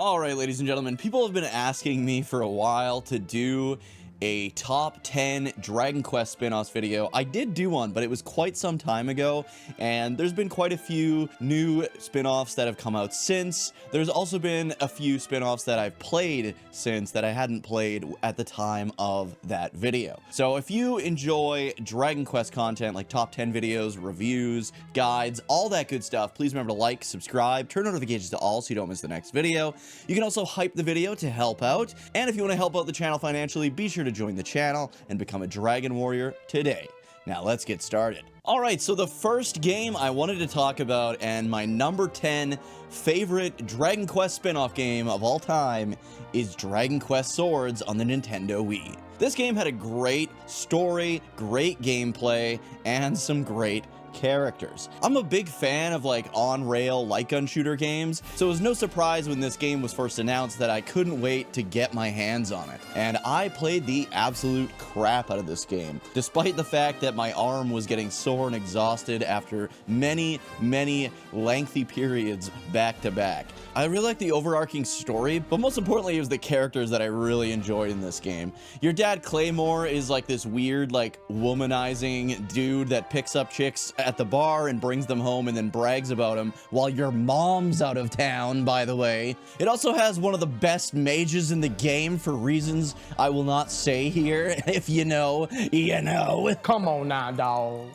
Alright, ladies and gentlemen, people have been asking me for a while to do a top 10 Dragon Quest spin-offs video. I did do one, but it was quite some time ago, and there's been quite a few new spin-offs that have come out since. There's also been a few spin-offs that I've played since that I hadn't played at the time of that video. So if you enjoy Dragon Quest content like top 10 videos, reviews, guides, all that good stuff, please remember to like, subscribe, turn notifications to all so you don't miss the next video. You can also hype the video to help out, and if you want to help out the channel financially, be sure to join the channel and become a Dragon Warrior today. Now let's get started. Alright, so the first game I wanted to talk about and my number 10 favorite Dragon Quest spin-off game of all time is Dragon Quest Swords on the Nintendo Wii. This game had a great story, great gameplay, and some great characters. I'm a big fan of like on-rail light gun shooter games, so it was no surprise when this game was first announced that I couldn't wait to get my hands on it. And I played the absolute crap out of this game, despite the fact that my arm was getting sore and exhausted after many lengthy periods back to back. I really like the overarching story, but most importantly, it was the characters that I really enjoyed in this game. Your dad Claymore is like this weird, like womanizing dude that picks up chicks at the bar and brings them home and then brags about them while your mom's out of town, by the way. It also has one of the best mages in the game for reasons I will not say here. If you know, you know. Come on now, dog.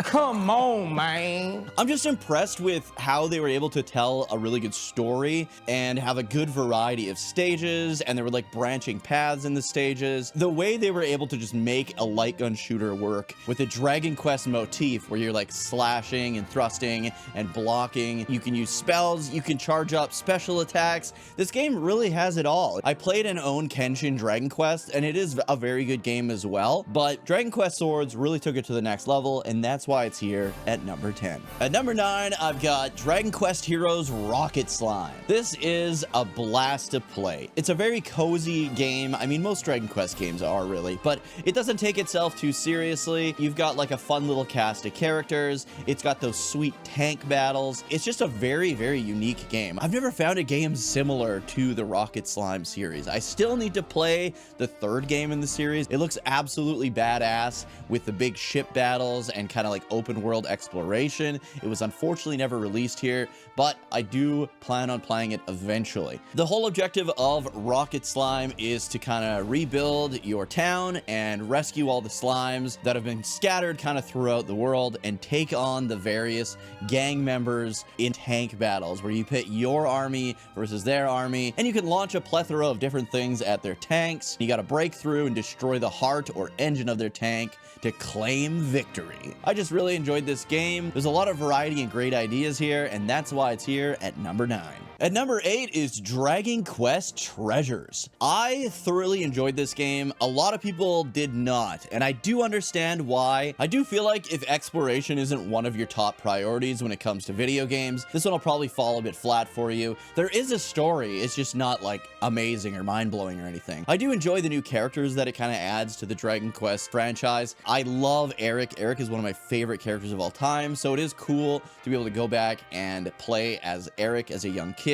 Come on, man. I'm just impressed with how they were able to tell a really good story and have a good variety of stages, and there were like branching paths in the stages. The way they were able to just make a light gun shooter work with a Dragon Quest motif where you're like slashing and thrusting and blocking. You can use spells, you can charge up special attacks. This game really has it all. I played and own Kenshin Dragon Quest, and it is a very good game as well, but Dragon Quest Swords really took it to the next level, and that's why it's here at number 10. At number 9, I've got Dragon Quest Heroes Rocket Slime. This is a blast to play. It's a very cozy game. I mean, most Dragon Quest games are really, but it doesn't take itself too seriously. You've got like a fun little cast of characters. It's got those sweet tank battles. It's just a very unique game. I've never found a game similar to the Rocket Slime series. I still need to play the third game in the series. It looks absolutely badass with the big ship battles and kind of like open world exploration. It was unfortunately never released here, but I do plan on playing it eventually. The whole objective of Rocket Slime is to kind of rebuild your town and rescue all the slimes that have been scattered kind of throughout the world and take on the various gang members in tank battles where you pit your army versus their army, and you can launch a plethora of different things at their tanks. You got to break through and destroy the heart or engine of their tank to claim victory. I just really enjoyed this game. There's a lot of variety and great ideas here, and that's why it's here at number 9. At number 8 is Dragon Quest Treasures. I thoroughly enjoyed this game. A lot of people did not, and I do understand why. I do feel like if exploration isn't one of your top priorities when it comes to video games, this one will probably fall a bit flat for you. There is a story, it's just not like amazing or mind-blowing or anything. I do enjoy the new characters that it kind of adds to the Dragon Quest franchise. I love Eric. Eric is one of my favorite characters of all time, so it is cool to be able to go back and play as Eric as a young kid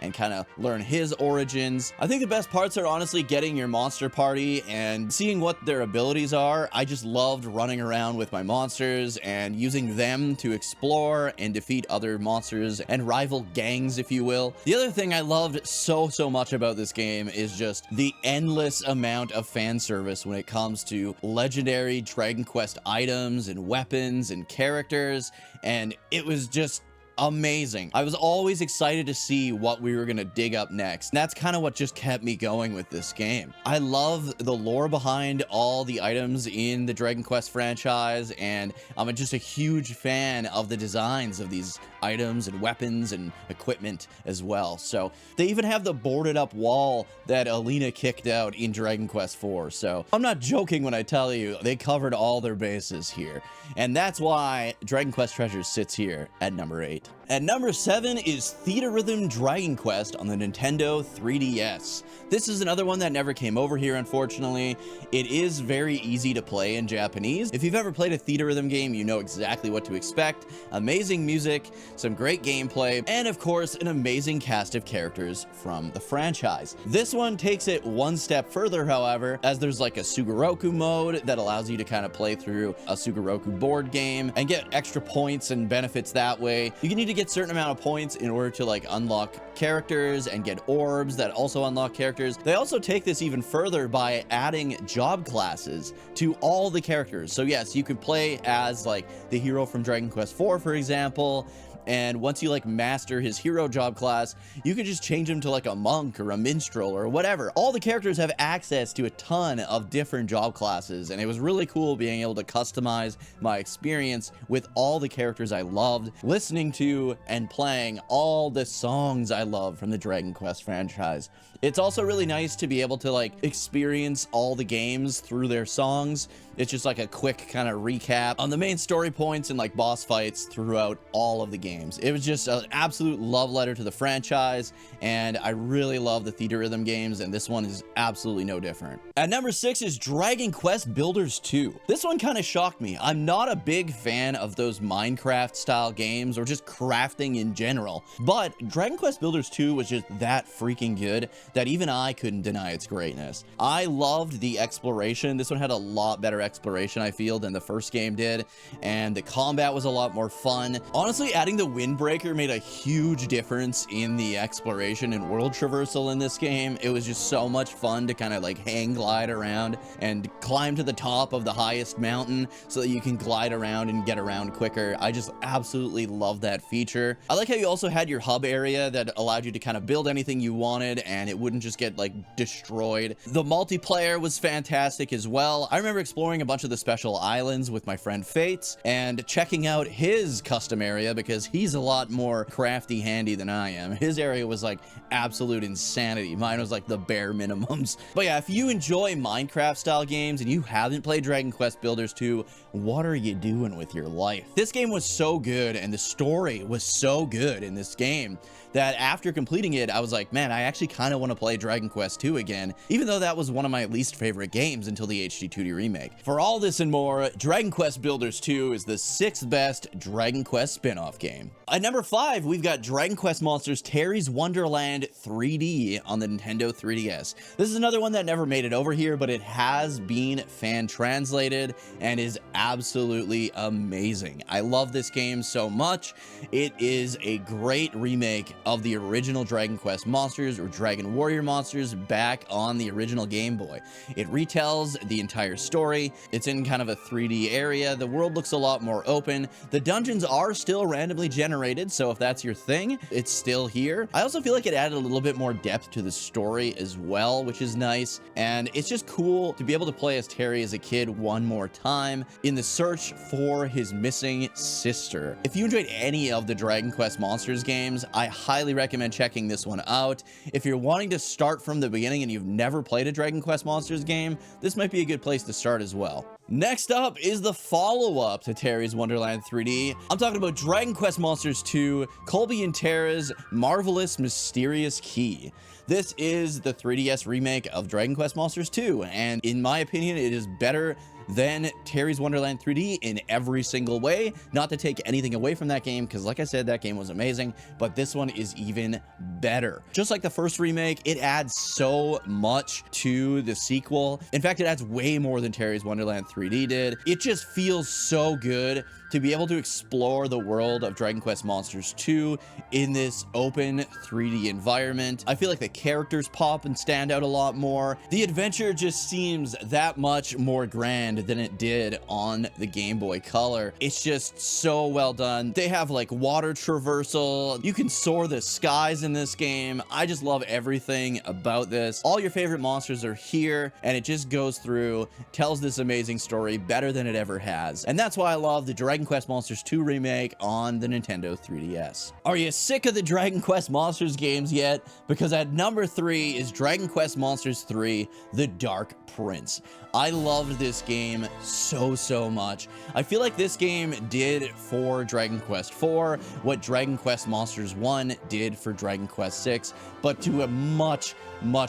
and kind of learn his origins. I think the best parts are honestly getting your monster party and seeing what their abilities are. I just loved running around with my monsters and using them to explore and defeat other monsters and rival gangs, if you will. The other thing I loved so much about this game is just the endless amount of fan service when it comes to legendary Dragon Quest items and weapons and characters, and it was just amazing. I was always excited to see what we were gonna dig up next. And that's kind of what just kept me going with this game. I love the lore behind all the items in the Dragon Quest franchise, and I'm just a huge fan of the designs of these items and weapons and equipment as well. So they even have the boarded up wall that Alina kicked out in Dragon Quest IV. So I'm not joking when I tell you they covered all their bases here. And that's why Dragon Quest Treasures sits here at number 8. list. At number 7 is Theatrhythm Dragon Quest on the Nintendo 3DS. This is another one that never came over here, unfortunately. It is very easy to play in Japanese. If you've ever played a Theatrhythm game, you know exactly what to expect. Amazing music, some great gameplay, and of course, an amazing cast of characters from the franchise. This one takes it one step further, however, as there's like a Sugoroku mode that allows you to kind of play through a Sugoroku board game and get extra points and benefits that way. You need to get a certain amount of points in order to like unlock characters and get orbs that also unlock characters. They also take this even further by adding job classes to all the characters. So yes, you can play as like the hero from Dragon Quest IV, for example. And once you like master his hero job class, you can just change him to like a monk or a minstrel or whatever. All the characters have access to a ton of different job classes, and it was really cool being able to customize my experience with all the characters I loved, listening to and playing all the songs I love from the Dragon Quest franchise. It's also really nice to be able to like experience all the games through their songs. It's just like a quick kind of recap on the main story points and like boss fights throughout all of the games. It was just an absolute love letter to the franchise, and I really love the Theatrhythm games, and this one is absolutely no different. At number 6 is Dragon Quest Builders 2. This one kind of shocked me. I'm not a big fan of those Minecraft style games or just crafting in general, but Dragon Quest Builders 2 was just that freaking good that even I couldn't deny its greatness. I loved the exploration. This one had a lot better exploration, I feel, than the first game did, and the combat was a lot more fun. Honestly, adding the windbreaker made a huge difference in the exploration and world traversal in this game. It was just so much fun to kind of like hang glide around and climb to the top of the highest mountain so that you can glide around and get around quicker. I just absolutely love that feature. I like how you also had your hub area that allowed you to kind of build anything you wanted and it wouldn't just get like destroyed. The multiplayer was fantastic as well. I remember exploring a bunch of the special islands with my friend Fates and checking out his custom area because he's a lot more crafty handy than I am. His area was like absolute insanity. Mine was like the bare minimums. But yeah, if you enjoy Minecraft style games and you haven't played Dragon Quest Builders 2, what are you doing with your life? This game was so good and the story was so good in this game that after completing it, I was like, man, I actually kind of want to play Dragon Quest 2 again, even though that was one of my least favorite games until the HD2D remake. For all this and more, Dragon Quest Builders 2 is the 6th best Dragon Quest spin-off game. At number 5, we've got Dragon Quest Monsters Terry's Wonderland 3D on the Nintendo 3DS. This is another one that never made it over here, but it has been fan translated and is absolutely amazing. I love this game so much. It is a great remake of the original Dragon Quest Monsters or Dragon Warrior Monsters back on the original Game Boy. It retells the entire story. It's in kind of a 3D area. The world looks a lot more open. The dungeons are still randomly generated, so if that's your thing, it's still here. I also feel like it added a little bit more depth to the story as well, which is nice. And it's just cool to be able to play as Terry as a kid one more time in the search for his missing sister. If you enjoyed any of the Dragon Quest Monsters games, I highly recommend checking this one out. If you're wanting to start from the beginning and you've never played a Dragon Quest Monsters game, this might be a good place to start as well. Next up is the follow-up to Terry's Wonderland 3D. I'm talking about Dragon Quest Monsters 2, Colby and Tara's Marvelous Mysterious Key. This is the 3DS remake of Dragon Quest Monsters 2, and in my opinion, it is better than Terry's Wonderland 3D in every single way. Not to take anything away from that game, because like I said, that game was amazing, but this one is even better. Just like the first remake, it adds so much to the sequel. In fact, it adds way more than Terry's Wonderland 3D did. It just feels so good to be able to explore the world of Dragon Quest Monsters 2 in this open 3D environment. I feel like the characters pop and stand out a lot more. The adventure just seems that much more grand than it did on the Game Boy Color. It's just so well done. They have like water traversal. You can soar the skies in this game. I just love everything about this. All your favorite monsters are here, and it just goes through, tells this amazing story better than it ever has. And that's why I love the Dragon Quest Monsters 2 remake on the Nintendo 3DS. Are you sick of the Dragon Quest Monsters games yet? Because at number 3 is Dragon Quest Monsters 3, The Dark Prince. I loved this game game so much. I feel like this game did for Dragon Quest IV what Dragon Quest Monsters 1 did for Dragon Quest VI, but to a much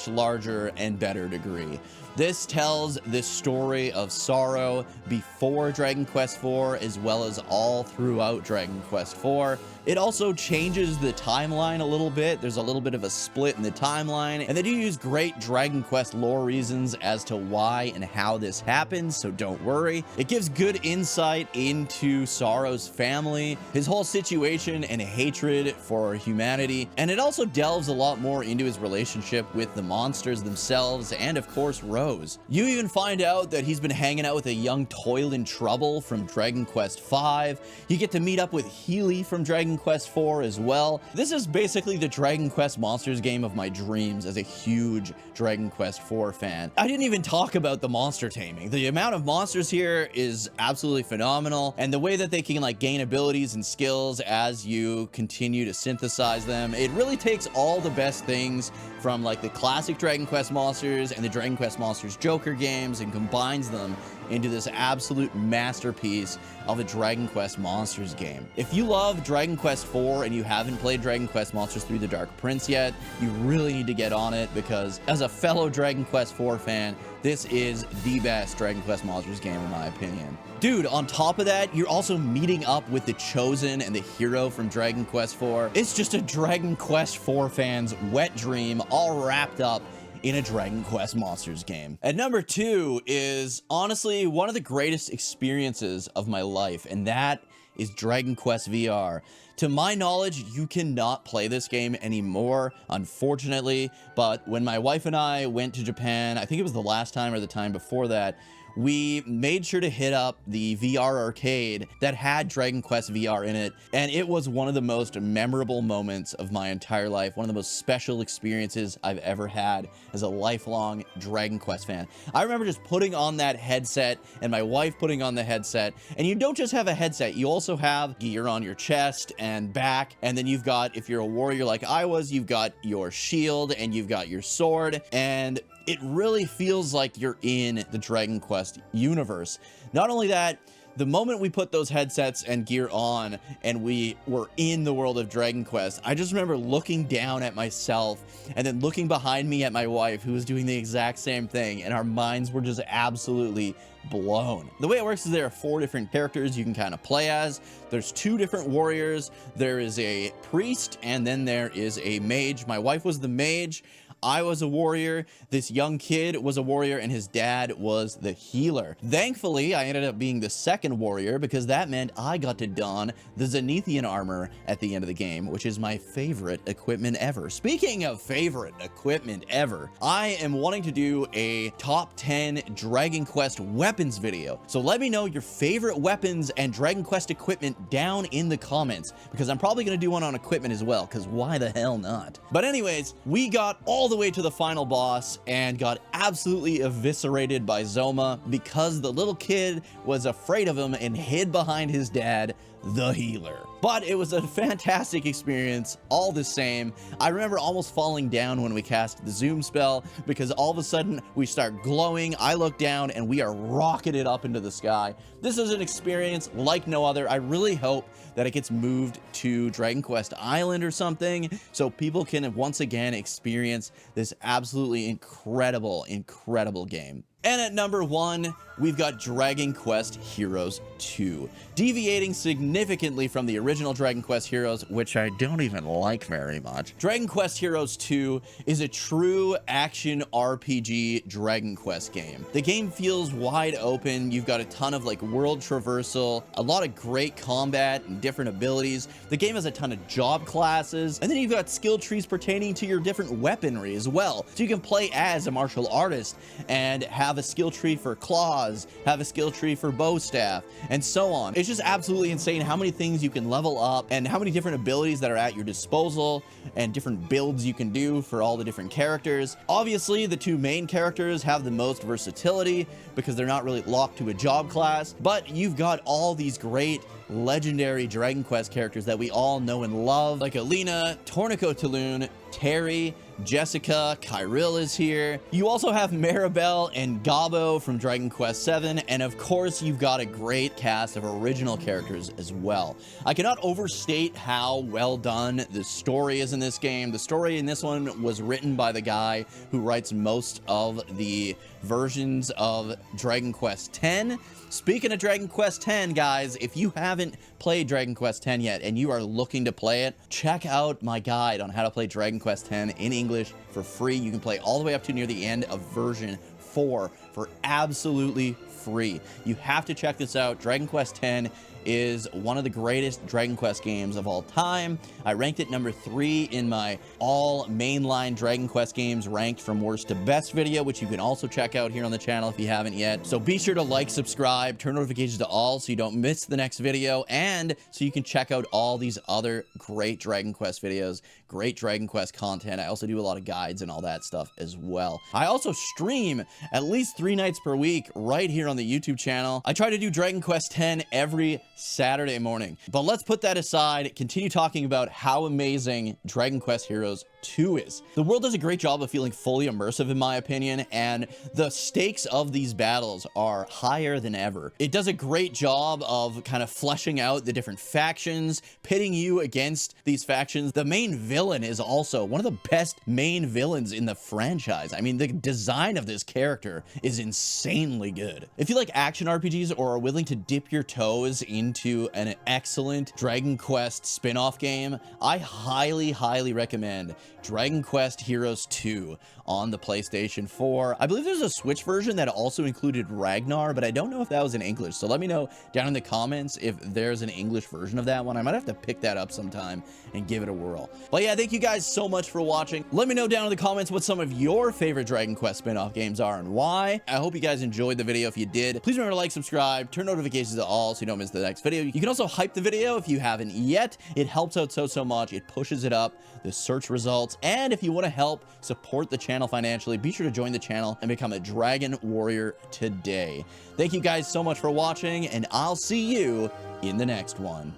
larger and better degree. This tells this story of sorrow before Dragon Quest IV as well as all throughout Dragon Quest IV. It also changes the timeline a little bit. There's a little bit of a split in the timeline, and they do use great Dragon Quest lore reasons as to why and how this happens, so don't worry. It gives good insight into Sorrow's family, his whole situation and hatred for humanity, and it also delves a lot more into his relationship with the monsters themselves and, of course, Rose. You even find out that he's been hanging out with a young Toil in Trouble from Dragon Quest V. You get to meet up with Healy from Dragon Quest IV as well. This is basically the Dragon Quest Monsters game of my dreams as a huge Dragon Quest IV fan. I didn't even talk about the monster taming. The amount of monsters here is absolutely phenomenal, and the way that they can like gain abilities and skills as you continue to synthesize them, it really takes all the best things from like the classic Dragon Quest monsters and the Dragon Quest Monsters Joker games and combines them into this absolute masterpiece of a Dragon Quest Monsters game. If you love Dragon Quest IV and you haven't played Dragon Quest Monsters 3: The Dark Prince yet, you really need to get on it, because as a fellow Dragon Quest IV fan, this is the best Dragon Quest Monsters game in my opinion. Dude, on top of that, you're also meeting up with the Chosen and the hero from Dragon Quest IV. It's just a Dragon Quest IV fan's wet dream all wrapped up in a Dragon Quest Monsters game. At number 2 is honestly one of the greatest experiences of my life, and that is Dragon Quest VR. To my knowledge, you cannot play this game anymore, unfortunately, but when my wife and I went to Japan, I think it was the last time or the time before that, we made sure to hit up the VR arcade that had Dragon Quest VR in it, and it was one of the most memorable moments of my entire life, one of the most special experiences I've ever had as a lifelong Dragon Quest fan. I remember just putting on that headset and my wife putting on the headset, and you don't just have a headset, you also have gear on your chest and back, and then you've got, if you're a warrior like I was, you've got your shield and you've got your sword, and it really feels like you're in the Dragon Quest universe. Not only that, the moment we put those headsets and gear on and we were in the world of Dragon Quest, I just remember looking down at myself and then looking behind me at my wife, who was doing the exact same thing, and our minds were just absolutely blown. The way it works is there are 4 different characters you can kind of play as. There's 2 different warriors. There is a priest and then there is a mage. My wife was the mage. I was a warrior, this young kid was a warrior, and his dad was the healer. Thankfully, I ended up being the second warrior, because that meant I got to don the Zenithian armor at the end of the game, which is my favorite equipment ever. Speaking of favorite equipment ever, I am wanting to do a top 10 Dragon Quest weapons video. So let me know your favorite weapons and Dragon Quest equipment down in the comments, because I'm probably going to do one on equipment as well, because why the hell not? But anyways, we got all the way to the final boss and got absolutely eviscerated by Zoma because the little kid was afraid of him and hid behind his dad, the healer. But it was a fantastic experience all the same. I remember almost falling down when we cast the zoom spell, because all of a sudden we start glowing, I look down, and we are rocketed up into the sky. This is an experience like no other. I really hope that it gets moved to Dragon Quest Island or something, so people can once again experience this absolutely incredible game. And at number 1, we've got Dragon Quest Heroes 2. Deviating significantly from the original Dragon Quest Heroes, which I don't even like very much, Dragon Quest Heroes 2 is a true action RPG Dragon Quest game. The game feels wide open. You've got a ton of like world traversal, a lot of great combat and different abilities. The game has a ton of job classes, and then you've got skill trees pertaining to your different weaponry as well. So you can play as a martial artist and have a skill tree for claws, have a skill tree for bow staff, and so on. It's just absolutely insane how many things you can level up and how many different abilities that are at your disposal and different builds you can do for all the different characters. Obviously, the 2 main characters have the most versatility because they're not really locked to a job class, but you've got all these great legendary Dragon Quest characters that we all know and love, like Alina, Torniko Taloon, Terry, Jessica, Kyril is here. You also have Maribel and Gabo from Dragon Quest VII, and of course, you've got a great cast of original characters as well. I cannot overstate how well done the story is in this game. The story in this one was written by the guy who writes most of the versions of Dragon Quest X. Speaking of Dragon Quest X, guys, if you haven't played Dragon Quest X yet and you are looking to play it, check out my guide on how to play Dragon Quest X in English for free. You can play all the way up to near the end of version 4 for absolutely free. You have to check this out. Dragon Quest X is one of the greatest Dragon Quest games of all time. I ranked it number 3 in my all mainline Dragon Quest games ranked from worst to best video, which you can also check out here on the channel if you haven't yet. So be sure to like, subscribe, turn notifications to all so you don't miss the next video, and so you can check out all these other great Dragon Quest videos, great Dragon Quest content. I also do a lot of guides and all that stuff as well. I also stream at least 3 nights per week right here on the YouTube channel. I try to do Dragon Quest X every Saturday morning. But let's put that aside, continue talking about how amazing Dragon Quest Heroes 2 is. The world does a great job of feeling fully immersive in my opinion, and the stakes of these battles are higher than ever. It does a great job of kind of fleshing out the different factions, pitting you against these factions. The main villain is also one of the best main villains in the franchise. I mean, the design of this character is insanely good. If you like action RPGs or are willing to dip your toes into an excellent Dragon Quest spin-off game, I highly recommend Dragon Quest Heroes 2 on the PlayStation 4. I believe there's a Switch version that also included Ragnar, but I don't know if that was in English. So let me know down in the comments if there's an English version of that one. I might have to pick that up sometime and give it a whirl. But yeah, thank you guys so much for watching. Let me know down in the comments what some of your favorite Dragon Quest spin-off games are and why. I hope you guys enjoyed the video. If you did, please remember to like, subscribe, turn notifications to all so you don't miss the next video. You can also hype the video if you haven't yet. It helps out so much. It pushes it up, the search results. And if you want to help support the channel financially, be sure to join the channel and become a Dragon Warrior today. Thank you guys so much for watching, and I'll see you in the next one.